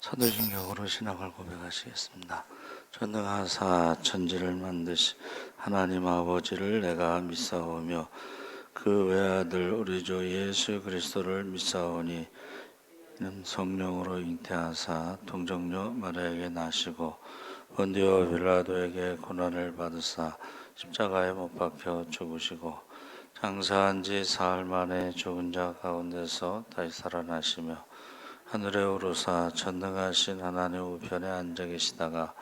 사도신경으로 신앙을 고백하시겠습니다. 전능하사 천지를 만드신 하나님 아버지를 내가 믿사오며 그 외아들 우리 주 예수 그리스도를 믿사오니 이는 성령으로 잉태하사 동정녀 마리아에게 나시고 본디오 빌라도에게 고난을 받으사 십자가에 못 박혀 죽으시고 장사한 지 사흘 만에 죽은 자 가운데서 다시 살아나시며 하늘에 오르사 전능하신 하나님 우편에 앉아 계시다가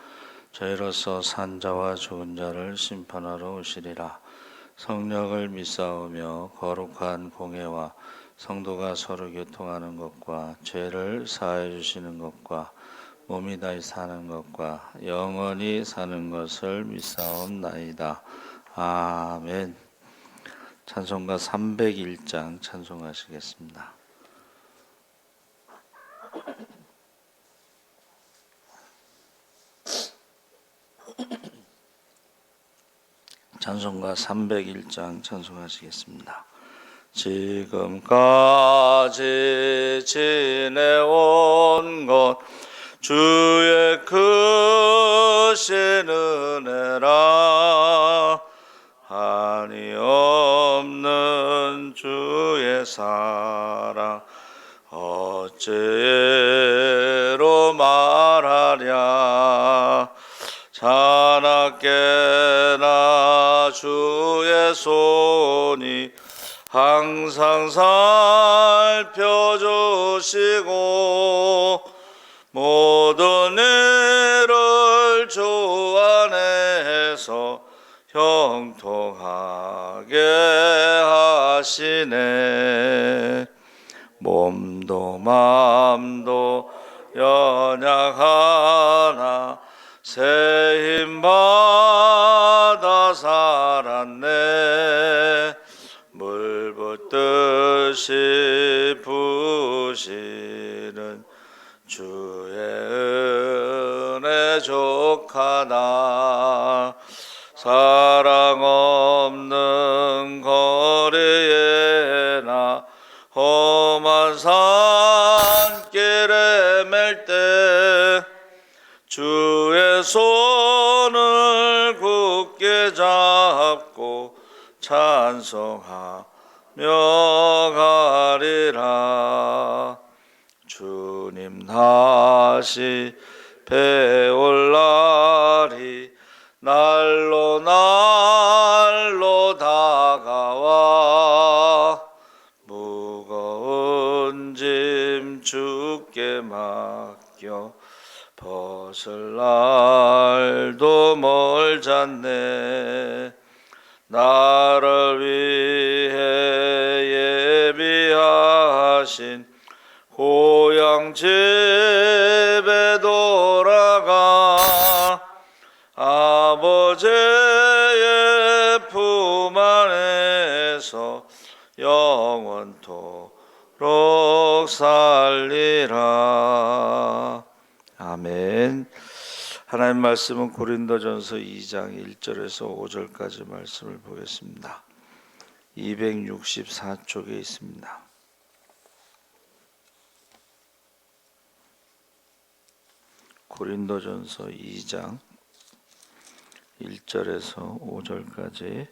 저희로서 산 자와 죽은 자를 심판하러 오시리라. 성령을 믿사오며 거룩한 공회와 성도가 서로 교통하는 것과 죄를 사하여 주시는 것과 몸이 다시 사는 것과 영원히 사는 것을 믿사옵나이다. 아멘. 찬송가 301장 찬송하시겠습니다. 찬송가 301장 찬송하시겠습니다. 지금까지 지내온 것 주의 크신 은혜라 한이 없는 주의 사랑 어찌로 말하랴 자나깨나 주의 손이 항상 살펴주시고 모든 일을 주 안에서 형통하게 하시네. 몸도 맘도 연약하나 새 힘 받아 살았네. 물 붓듯이 부시는 주의 은혜 족하다. 사랑 없는 거리에 나 험한 산길에 맬 때 주의 손을 굳게 잡고 찬송하며 가리라. 주님 다시 배올 날이 날로 날로 다가와 무거운 짐 주께 맡겨 벗을 날도 멀잖네. 나를 위해 예비하신 고향 집에 돌아가 아버지의 품 안에서 영원토록 살리라. 아멘. 하나님 말씀은 고린도전서 2장 1절에서 5절까지 말씀을 보겠습니다. 264쪽에 있습니다. 고린도전서 2장 1절에서 5절까지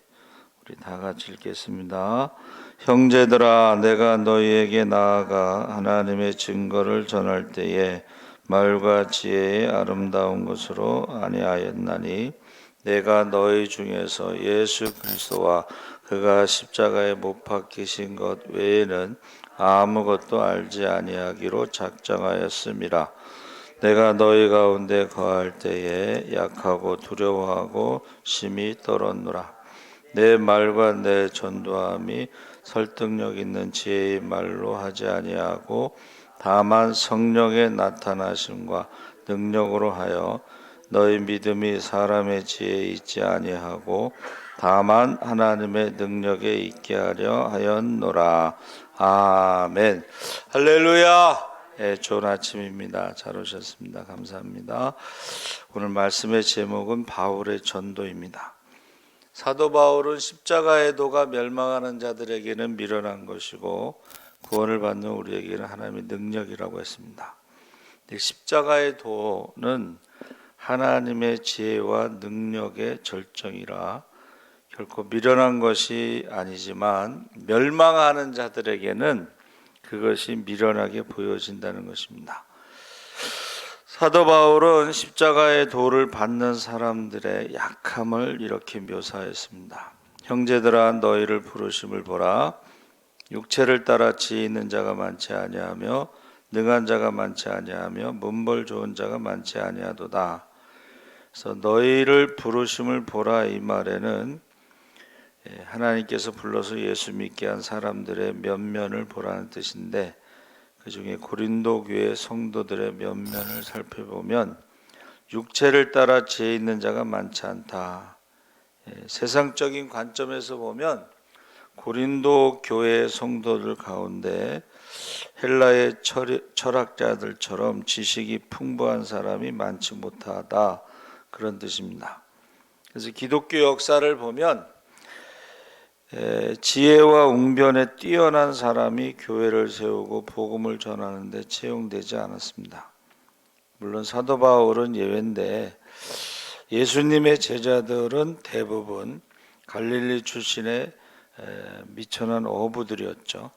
우리 다 같이 읽겠습니다. 형제들아, 내가 너희에게 나아가 하나님의 증거를 전할 때에 말과 지혜의 아름다운 것으로 아니하였나니 내가 너희 중에서 예수 그리스도와 그가 십자가에 못 박히신 것 외에는 아무것도 알지 아니하기로 작정하였음이라. 내가 너희 가운데 거할 때에 약하고 두려워하고 심히 떨었노라. 내 말과 내 전도함이 설득력 있는 지혜의 말로 하지 아니하고 다만 성령의 나타나심과 능력으로 하여 너희 믿음이 사람의 지혜에 있지 아니하고 다만 하나님의 능력에 있게 하려 하였노라. 아멘. 할렐루야. 네, 좋은 아침입니다. 잘 오셨습니다. 감사합니다. 오늘 말씀의 제목은 바울의 전도입니다. 사도 바울은 십자가의 도가 멸망하는 자들에게는 미련한 것이고 구원을 받는 우리에게는 하나님의 능력이라고 했습니다. 십자가의 도는 하나님의 지혜와 능력의 절정이라 결코 미련한 것이 아니지만 멸망하는 자들에게는 그것이 미련하게 보여진다는 것입니다. 사도 바울은 십자가의 도를 받는 사람들의 약함을 이렇게 묘사했습니다. 형제들아 너희를 부르심을 보라. 육체를 따라 지혜 있는 자가 많지 아니하며 능한 자가 많지 아니하며 문벌 좋은 자가 많지 아니하도다. 그래서 너희를 부르심을 보라 이 말에는 하나님께서 불러서 예수 믿게 한 사람들의 면면을 보라는 뜻인데, 그 중에 고린도 교회 성도들의 면면을 살펴보면 육체를 따라 지혜 있는 자가 많지 않다. 세상적인 관점에서 보면 고린도 교회 성도들 가운데 헬라의 철학자들처럼 지식이 풍부한 사람이 많지 못하다, 그런 뜻입니다. 그래서 기독교 역사를 보면 지혜와 웅변에 뛰어난 사람이 교회를 세우고 복음을 전하는 데 채용되지 않았습니다. 물론 사도 바울은 예외인데 예수님의 제자들은 대부분 갈릴리 출신의 미천한 어부들이었죠.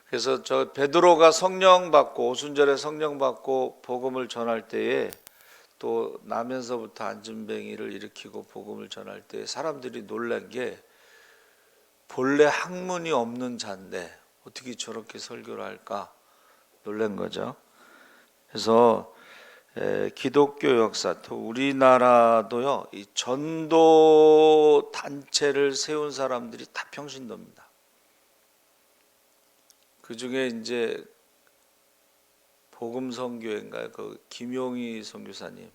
그래서 저 베드로가 성령 받고 오순절에 성령 받고 복음을 전할 때에 또 나면서부터 안진뱅이를 일으키고 복음을 전할 때 사람들이 놀란 게 본래 학문이 없는 자인데 어떻게 저렇게 설교를 할까 놀란 거죠. 그래서 기독교 역사, 또 우리나라도요, 이 전도 단체를 세운 사람들이 다 평신도입니다. 그 중에 이제 복음선교회인가요? 그 김용희 선교사님,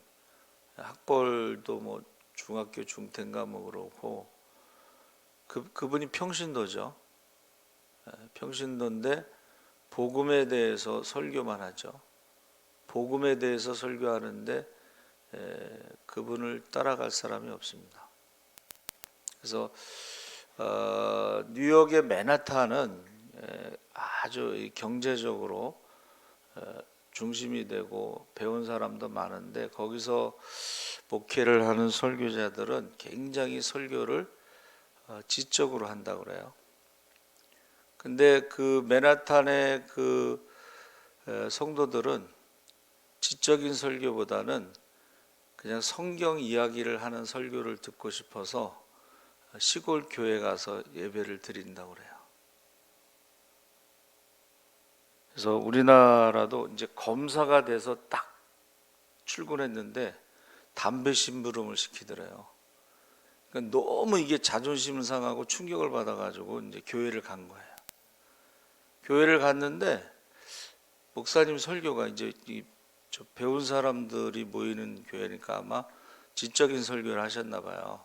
학벌도 뭐 중학교 중퇴인가 뭐 그렇고 그분이 평신도죠. 평신도인데 복음에 대해서 설교만 하죠. 복음에 대해서 설교하는데 그분을 따라갈 사람이 없습니다. 그래서 뉴욕의 맨하탄은 아주 경제적으로 중심이 되고 배운 사람도 많은데 거기서 목회를 하는 설교자들은 굉장히 설교를 지적으로 한다고 그래요. 근데 그 맨하탄의 그 성도들은 지적인 설교보다는 그냥 성경 이야기를 하는 설교를 듣고 싶어서 시골 교회 가서 예배를 드린다고 그래요. 그래서 우리나라도 이제 검사가 돼서 딱 출근했는데 담배 심부름을 시키더래요. 그러니까 너무 이게 자존심 상하고 충격을 받아가지고 이제 교회를 간 거예요. 교회를 갔는데 목사님 설교가 이제 저 배운 사람들이 모이는 교회니까 아마 지적인 설교를 하셨나 봐요.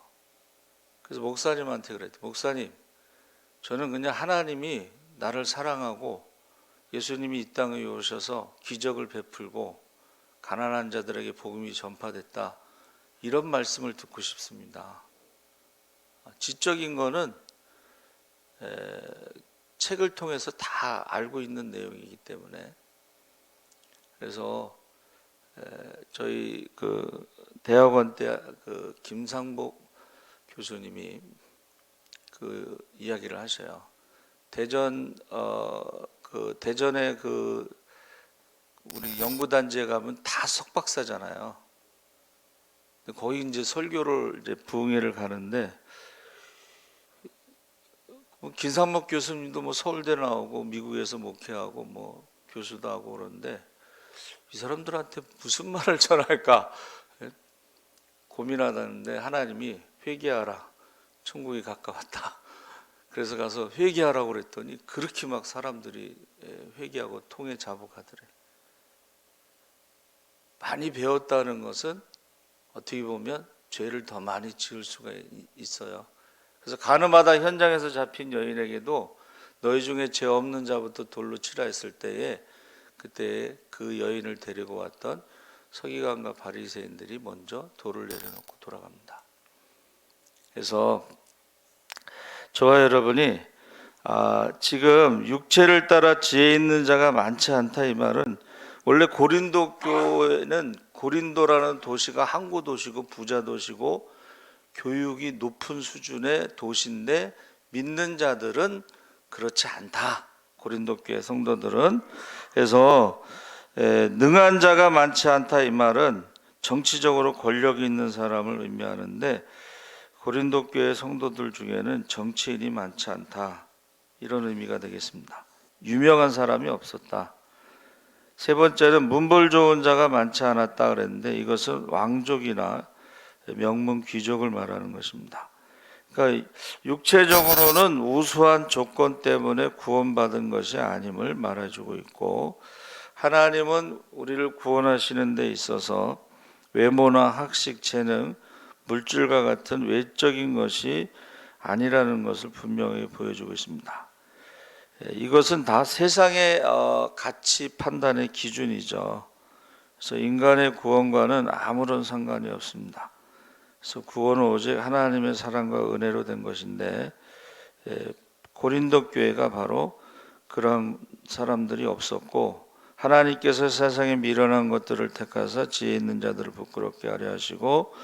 그래서 목사님한테 그랬대. 목사님, 저는 그냥 하나님이 나를 사랑하고 예수님이 이 땅에 오셔서 기적을 베풀고 가난한 자들에게 복음이 전파됐다, 이런 말씀을 듣고 싶습니다. 지적인 거는 책을 통해서 다 알고 있는 내용이기 때문에. 그래서 저희 그 대학원 때 그 김상복 교수님이 그 이야기를 하셔요. 대전에 그 우리 연구단지에 가면 다 석박사잖아요. 거기 이제 설교를 이제 부흥회를 가는데 김상목 교수님도 뭐 서울대 나오고 미국에서 목회하고 뭐 교수도 하고 그러는데 이 사람들한테 무슨 말을 전할까 고민하다는데 하나님이 회개하라, 천국이 가까웠다. 그래서 가서 회개하라고 그랬더니 그렇게 막 사람들이 회개하고 통에 자복하더래. 많이 배웠다는 것은 어떻게 보면 죄를 더 많이 지을 수가 있어요. 그래서 가늠하다 현장에서 잡힌 여인에게도 너희 중에 죄 없는 자부터 돌로 치라 했을 때에 그때 그 여인을 데리고 왔던 서기관과 바리새인들이 먼저 돌을 내려놓고 돌아갑니다. 그래서 저와 여러분이 지금 육체를 따라 지혜 있는 자가 많지 않다 이 말은, 원래 고린도 교회는 고린도라는 도시가 항구 도시고 부자 도시고 교육이 높은 수준의 도시인데 믿는 자들은 그렇지 않다. 고린도 교회 성도들은. 그래서 능한 자가 많지 않다 이 말은 정치적으로 권력이 있는 사람을 의미하는데, 고린도 교회 성도들 중에는 정치인이 많지 않다, 이런 의미가 되겠습니다. 유명한 사람이 없었다. 세 번째는 문벌 좋은 자가 많지 않았다 그랬는데, 이것은 왕족이나 명문 귀족을 말하는 것입니다. 그러니까 육체적으로는 우수한 조건 때문에 구원받은 것이 아님을 말해주고 있고, 하나님은 우리를 구원하시는 데 있어서 외모나 학식, 재능, 물질과 같은 외적인 것이 아니라는 것을 분명히 보여주고 있습니다. 이것은 다 세상의 가치 판단의 기준이죠. 그래서 인간의 구원과는 아무런 상관이 없습니다. 그래서 구원은 오직 하나님의 사랑과 은혜로 된 것인데, 고린도 교회가 바로 그런 사람들이 없었고, 하나님께서 세상에 미련한 것들을 택하사 지혜 있는 자들을 부끄럽게 하려 하시고,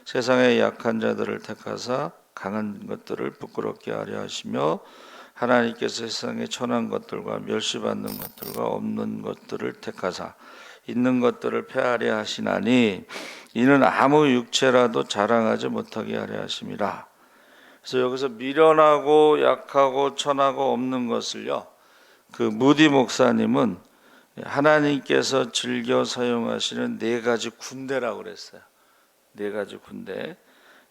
세상의 약한 자들을 택하사 강한 것들을 부끄럽게 하려 하시며, 하나님께서 세상에 천한 것들과 멸시받는 것들과 없는 것들을 택하사 있는 것들을 폐하려 하시나니, 이는 아무 육체라도 자랑하지 못하게 하려 하심이라. 그래서 여기서 미련하고 약하고 천하고 없는 것을요, 그 무디 목사님은 하나님께서 즐겨 사용하시는 네 가지 군대라고 그랬어요. 네 가지 군대.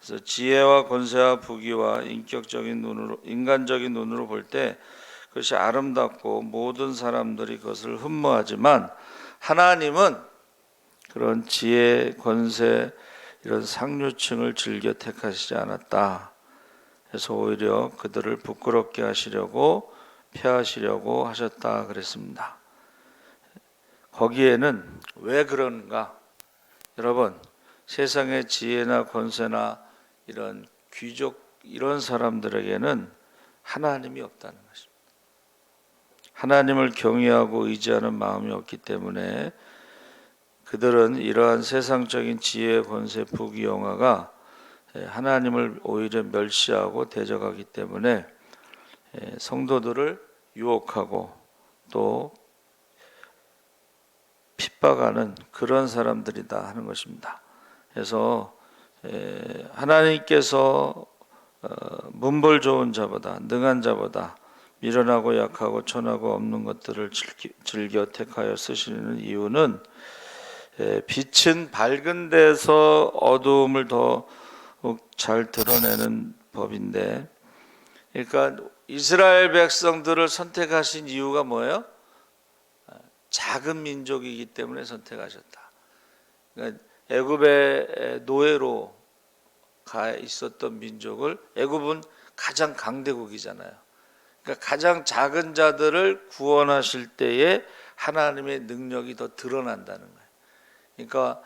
그래서 지혜와 권세와 부귀와 인간적인 눈으로 볼 때 그것이 아름답고 모든 사람들이 그것을 흠모하지만, 하나님은 그런 지혜, 권세, 이런 상류층을 즐겨 택하시지 않았다. 그래서 오히려 그들을 부끄럽게 하시려고 폐하시려고 하셨다 그랬습니다. 거기에는 왜 그런가? 여러분, 세상의 지혜나 권세나 이런 귀족, 이런 사람들에게는 하나님이 없다는 것입니다. 하나님을 경외하고 의지하는 마음이 없기 때문에 그들은 이러한 세상적인 지혜, 권세, 부귀, 영화가 하나님을 오히려 멸시하고 대적하기 때문에 성도들을 유혹하고 또 핍박하는 그런 사람들이다 하는 것입니다. 그래서 하나님께서 문벌 좋은 자보다, 능한 자보다 미련하고 약하고 천하고 없는 것들을 즐겨 택하여 쓰시는 이유는, 빛은 밝은 데서 어두움을 더 잘 드러내는 법인데, 그러니까 이스라엘 백성들을 선택하신 이유가 뭐예요? 작은 민족이기 때문에 선택하셨다. 그러니까 애굽의 노예로 가 있었던 민족을, 애굽은 가장 강대국이잖아요. 그러니까 가장 작은 자들을 구원하실 때에 하나님의 능력이 더 드러난다는 거예요. 그러니까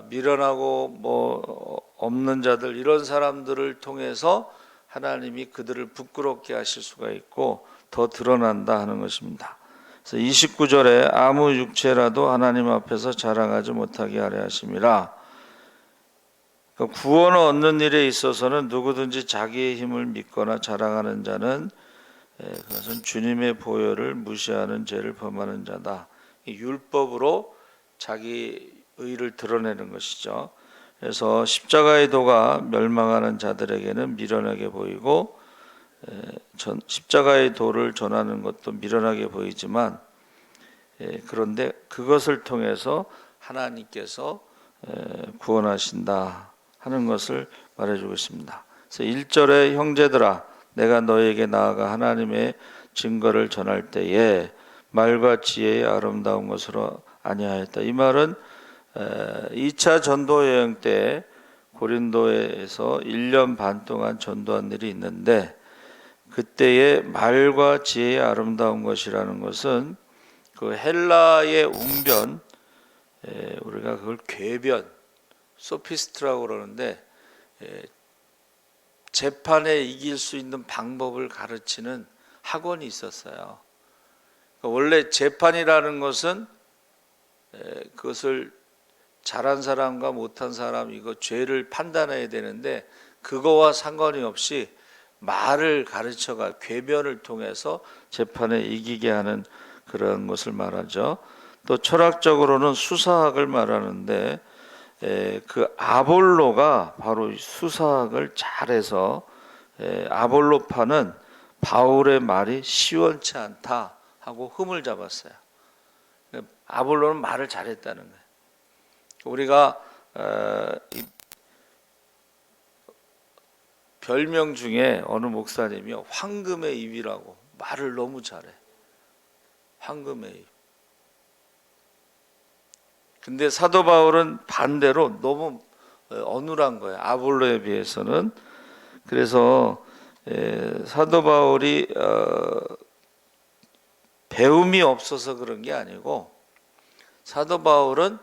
미련하고 없는 자들, 이런 사람들을 통해서 하나님이 그들을 부끄럽게 하실 수가 있고 더 드러난다 하는 것입니다. 그래서 29절에 아무 육체라도 하나님 앞에서 자랑하지 못하게 하려 하심이라. 그러니까 구원을 얻는 일에 있어서는 누구든지 자기의 힘을 믿거나 자랑하는 자는 그것은 주님의 보혈을 무시하는 죄를 범하는 자다. 율법으로 자기 의를 드러내는 것이죠. 그래서 십자가의 도가 멸망하는 자들에게는 미련하게 보이고, 십자가의 도를 전하는 것도 미련하게 보이지만, 그런데 그것을 통해서 하나님께서 구원하신다 하는 것을 말해주고 있습니다. 그래서 1절에 형제들아 내가 너에게 나아가 하나님의 증거를 전할 때에 말과 지혜의 아름다운 것으로 아니하였다. 이 말은 2차 전도 여행 때 고린도에서 1년 반 동안 전도한 일이 있는데, 그때의 말과 지혜의 아름다운 것이라는 것은 그 헬라의 웅변, 우리가 그걸 궤변, 소피스트라고 그러는데, 재판에 이길 수 있는 방법을 가르치는 학원이 있었어요. 원래 재판이라는 것은 그것을 잘한 사람과 못한 사람 이거 죄를 판단해야 되는데 그거와 상관이 없이 말을 가르쳐가 궤변을 통해서 재판에 이기게 하는 그런 것을 말하죠. 또 철학적으로는 수사학을 말하는데 그 아볼로가 바로 수사학을 잘해서 아볼로파는 바울의 말이 시원치 않다 하고 흠을 잡았어요. 아볼로는 말을 잘했다는 거예요. 우리가 별명 중에 어느 목사님이 황금의 입이라고 말을 너무 잘해. 황금의 입. 근데 사도 바울은 반대로 너무 어눌한 거예요. 아볼로에 비해서는. 그래서 사도 바울이 배움이 없어서 그런 게 아니고 사도 바울은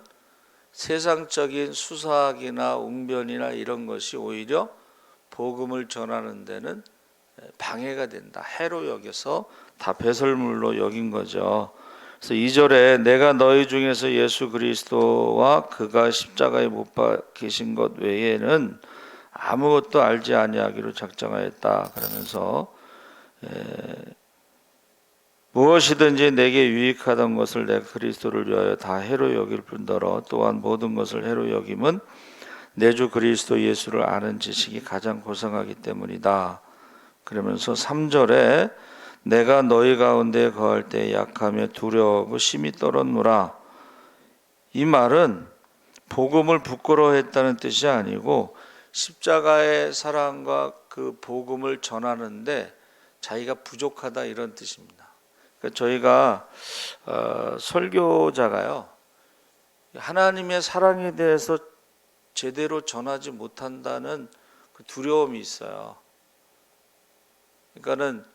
세상적인 수사학이나 웅변이나 이런 것이 오히려 복음을 전하는 데는 방해가 된다. 해로 여겨서 다 배설물로 여긴 거죠. 그래서 2절에 내가 너희 중에서 예수 그리스도와 그가 십자가에 못 박히신 것 외에는 아무것도 알지 아니하기로 작정하였다. 그러면서 무엇이든지 내게 유익하던 것을 내가 그리스도를 위하여 다 해로 여길 뿐더러 또한 모든 것을 해로 여김은 내 주 그리스도 예수를 아는 지식이 가장 고상하기 때문이다. 그러면서 3절에 내가 너희 가운데 거할 때 약하며 두려워하고 심히 떨었노라. 이 말은 복음을 부끄러워했다는 뜻이 아니고 십자가의 사랑과 그 복음을 전하는데 자기가 부족하다 이런 뜻입니다. 그러니까 저희가 설교자가요 하나님의 사랑에 대해서 제대로 전하지 못한다는 그 두려움이 있어요. 그러니까는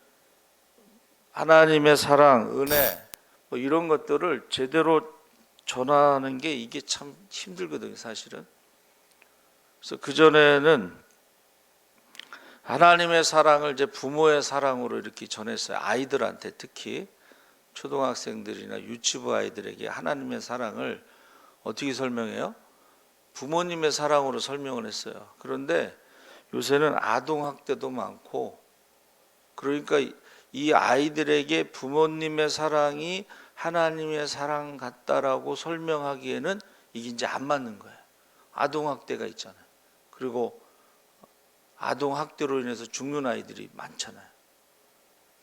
하나님의 사랑, 은혜 뭐 이런 것들을 제대로 전하는 게 이게 참 힘들거든요, 사실은. 그래서 그전에는 하나님의 사랑을 이제 부모의 사랑으로 이렇게 전했어요. 아이들한테 특히 초등학생들이나 유치부 아이들에게 하나님의 사랑을 어떻게 설명해요? 부모님의 사랑으로 설명을 했어요. 그런데 요새는 아동학대도 많고 그러니까 이 아이들에게 부모님의 사랑이 하나님의 사랑 같다라고 설명하기에는 이게 이제 안 맞는 거예요. 아동학대가 있잖아요. 그리고 아동학대로 인해서 죽는 아이들이 많잖아요.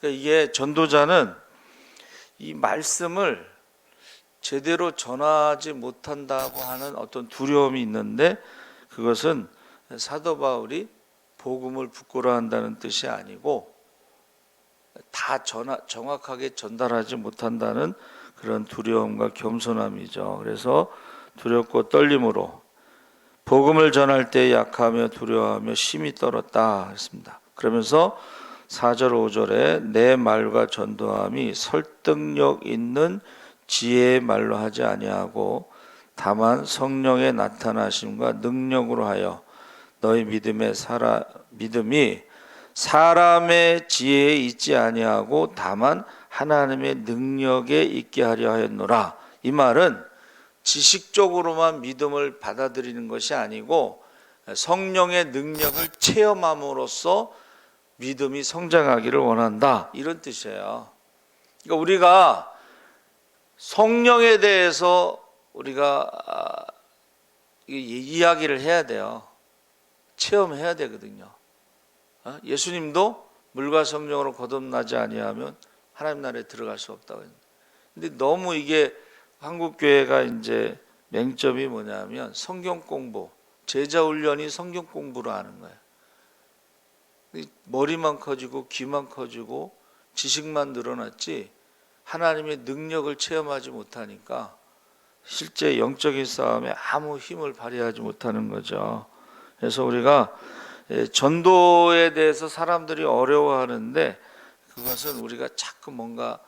그러니까 이게 전도자는 이 말씀을 제대로 전하지 못한다고 하는 어떤 두려움이 있는데 그것은 사도 바울이 복음을 부끄러워한다는 뜻이 아니고 다 정확하게 전달하지 못한다는 그런 두려움과 겸손함이죠. 그래서 두렵고 떨림으로 복음을 전할 때 약하며 두려워하며 심히 떨었다 했습니다. 그러면서 4절 5절에 내 말과 전도함이 설득력 있는 지혜의 말로 하지 아니하고 다만 성령의 나타나심과 능력으로 하여 너희 믿음이 사람의 지혜에 있지 아니하고 다만 하나님의 능력에 있게 하려 하였노라. 이 말은 지식적으로만 믿음을 받아들이는 것이 아니고 성령의 능력을 체험함으로써 믿음이 성장하기를 원한다. 이런 뜻이에요. 그러니까 우리가 성령에 대해서 우리가 이야기를 해야 돼요. 체험해야 되거든요. 예수님도 물과 성령으로 거듭나지 아니하면 하나님 나라에 들어갈 수 없다고 했는데, 근데 너무 이게 한국 교회가 이제 맹점이 뭐냐면 성경 공부, 제자 훈련이 성경 공부로 하는 거예요. 머리만 커지고 귀만 커지고 지식만 늘어났지 하나님의 능력을 체험하지 못하니까 실제 영적인 싸움에 아무 힘을 발휘하지 못하는 거죠. 그래서 우리가 전도에 대해서 사람들이 어려워하는데 그것은 우리가 자꾸 뭔가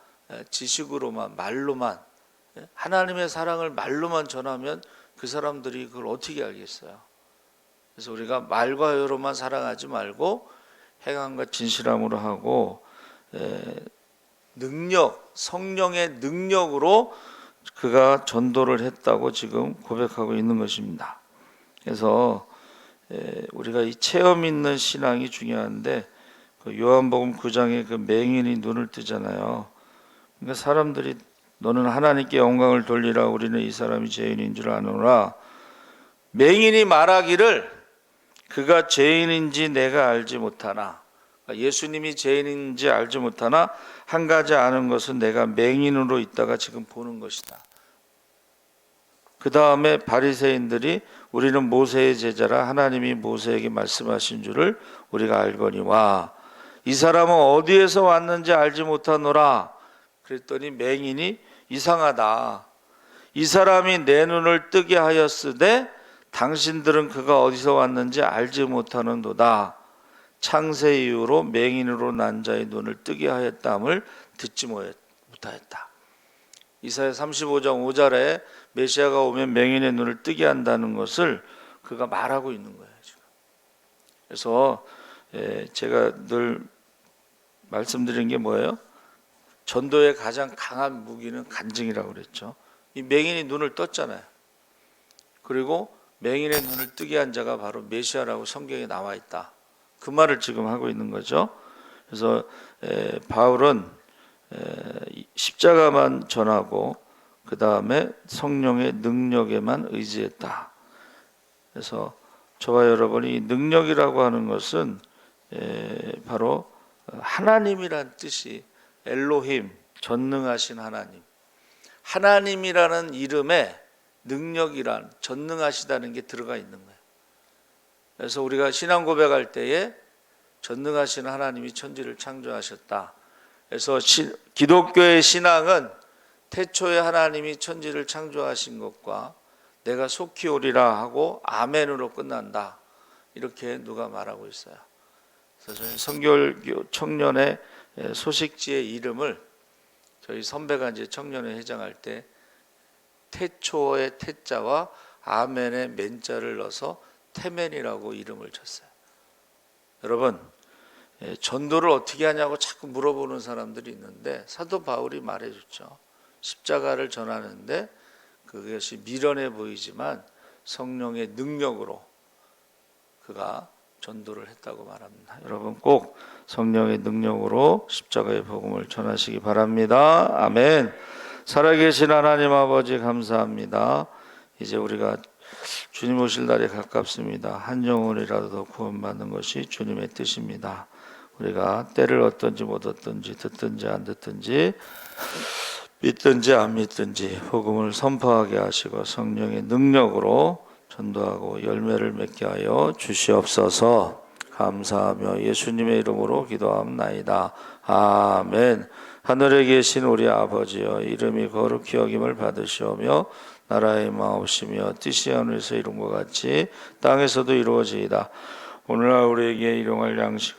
지식으로만 말로만 하나님의 사랑을 말로만 전하면 그 사람들이 그걸 어떻게 알겠어요? 그래서 우리가 말과 혀로만 사랑하지 말고 행함과 진실함으로 하고 능력, 성령의 능력으로 그가 전도를 했다고 지금 고백하고 있는 것입니다. 그래서 우리가 이 체험 있는 신앙이 중요한데 그 요한복음 9장에 그 맹인이 눈을 뜨잖아요. 그러니까 사람들이 너는 하나님께 영광을 돌리라, 우리는 이 사람이 죄인인 줄 아노라. 맹인이 말하기를 그가 죄인인지 내가 알지 못하나, 예수님이 죄인인지 알지 못하나 한 가지 아는 것은 내가 맹인으로 있다가 지금 보는 것이다. 그 다음에 바리새인들이 우리는 모세의 제자라 하나님이 모세에게 말씀하신 줄을 우리가 알거니와 이 사람은 어디에서 왔는지 알지 못하노라. 그랬더니 맹인이 이상하다. 이 사람이 내 눈을 뜨게 하였으되 당신들은 그가 어디서 왔는지 알지 못하는도다. 창세 이후로 맹인으로 난 자의 눈을 뜨게 하였다함을 듣지 못하였다. 이사야 35장 5절에 메시아가 오면 맹인의 눈을 뜨게 한다는 것을 그가 말하고 있는 거예요, 지금. 그래서 제가 늘 말씀드린 게 뭐예요? 전도의 가장 강한 무기는 간증이라고 그랬죠. 이 맹인이 눈을 떴잖아요. 그리고 맹인의 눈을 뜨게 한 자가 바로 메시아라고 성경에 나와 있다. 그 말을 지금 하고 있는 거죠. 그래서 바울은 십자가만 전하고 그 다음에 성령의 능력에만 의지했다. 그래서 저와 여러분이 이 능력이라고 하는 것은 바로 하나님이란 뜻이 엘로힘, 전능하신 하나님. 하나님이라는 이름에 능력이란 전능하시다는 게 들어가 있는 거예요. 그래서 우리가 신앙 고백할 때에 전능하신 하나님이 천지를 창조하셨다. 그래서 기독교의 신앙은 태초에 하나님이 천지를 창조하신 것과 내가 속히 오리라 하고 아멘으로 끝난다. 이렇게 누가 말하고 있어요. 그래서 저희 성결교 청년의 소식지의 이름을 저희 선배가 이제 청년회 회장할 때 태초의 태자와 아멘의 맨자를 넣어서 태멘이라고 이름을 줬어요. 여러분, 전도를 어떻게 하냐고 자꾸 물어보는 사람들이 있는데 사도 바울이 말해줬죠. 십자가를 전하는데 그것이 미련해 보이지만 성령의 능력으로 그가 전도를 했다고 말합니다. 여러분 꼭 성령의 능력으로 십자가의 복음을 전하시기 바랍니다. 아멘. 살아계신 하나님 아버지 감사합니다. 이제 우리가 주님 오실 날이 가깝습니다. 한 영혼이라도 더 구원받는 것이 주님의 뜻입니다. 우리가 때를 얻든지 못 얻든지 듣든지 안 듣든지 믿든지 안 믿든지 복음을 선포하게 하시고 성령의 능력으로 전도하고 열매를 맺게 하여 주시옵소서. 감사하며 예수님의 이름으로 기도합나이다. 아멘. 하늘에 계신 우리 아버지여, 이름이 거룩히 여김을 받으시오며 나라의 마옵시며 뜻이 하늘에서 이룬 것 같이 땅에서도 이루어지이다. 오늘날 우리에게 일용할 양식